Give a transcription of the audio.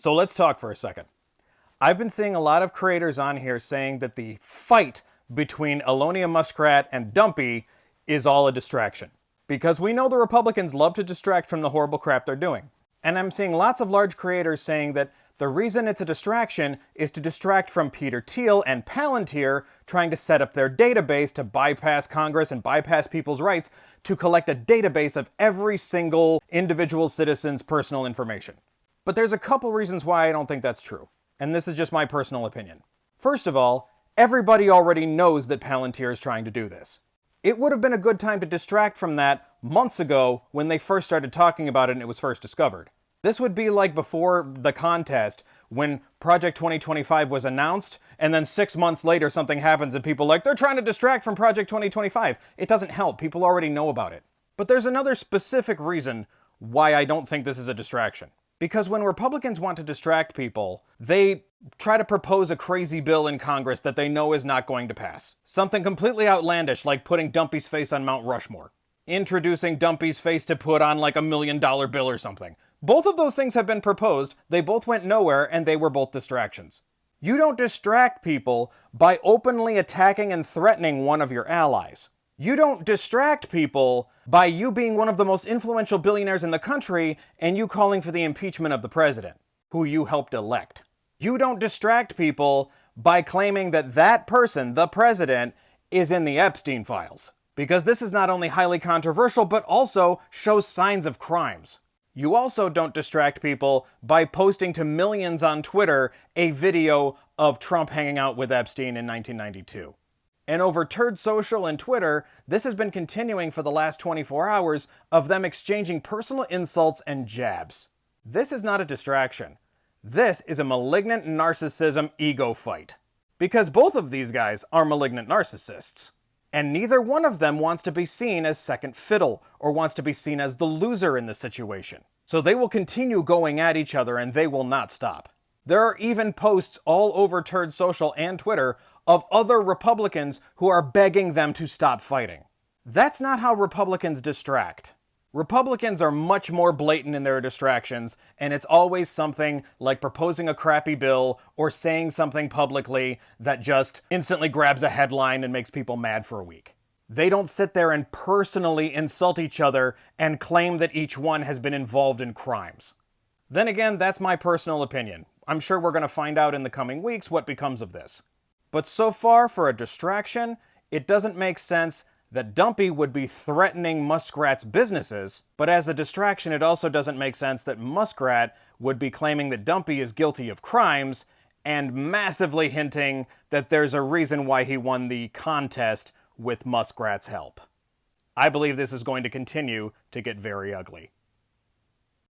So let's talk for a second. I've been seeing a lot of creators on here saying that the fight between Alonia Muskrat and Dumpy is all a distraction. Because we know the Republicans love to distract from the horrible crap they're doing. And I'm seeing lots of large creators saying that the reason it's a distraction is to distract from Peter Thiel and Palantir trying to set up their database to bypass Congress and bypass people's rights to collect a database of every single individual citizen's personal information. But there's a couple reasons why I don't think that's true. And this is just my personal opinion. First of all, everybody already knows that Palantir is trying to do this. It would have been a good time to distract from that months ago when they first started talking about it and it was first discovered. This would be like before the contest when Project 2025 was announced and then 6 months later something happens and people are like, they're trying to distract from Project 2025. It doesn't help. People already know about it. But there's another specific reason why I don't think this is a distraction. Because when Republicans want to distract people, they try to propose a crazy bill in Congress that they know is not going to pass. Something completely outlandish like putting Dumpy's face on Mount Rushmore. Introducing Dumpy's face to put on like $1 million bill or something. Both of those things have been proposed, they both went nowhere, and they were both distractions. You don't distract people by openly attacking and threatening one of your allies. You don't distract people by you being one of the most influential billionaires in the country and you calling for the impeachment of the president, who you helped elect. You don't distract people by claiming that that person, the president, is in the Epstein files. Because this is not only highly controversial, but also shows signs of crimes. You also don't distract people by posting to millions on Twitter a video of Trump hanging out with Epstein in 1992. And over Turd Social and Twitter, this has been continuing for the last 24 hours of them exchanging personal insults and jabs. This is not a distraction. This is a malignant narcissism ego fight. Because both of these guys are malignant narcissists. And neither one of them wants to be seen as second fiddle or wants to be seen as the loser in the situation. So they will continue going at each other and they will not stop. There are even posts all over Turd Social and Twitter of other Republicans who are begging them to stop fighting. That's not how Republicans distract. Republicans are much more blatant in their distractions, and it's always something like proposing a crappy bill or saying something publicly that just instantly grabs a headline and makes people mad for a week. They don't sit there and personally insult each other and claim that each one has been involved in crimes. Then again, that's my personal opinion. I'm sure we're going to find out in the coming weeks what becomes of this. But so far, for a distraction, it doesn't make sense that Dumpy would be threatening Muskrat's businesses, but as a distraction, it also doesn't make sense that Muskrat would be claiming that Dumpy is guilty of crimes and massively hinting that there's a reason why he won the contest with Muskrat's help. I believe this is going to continue to get very ugly.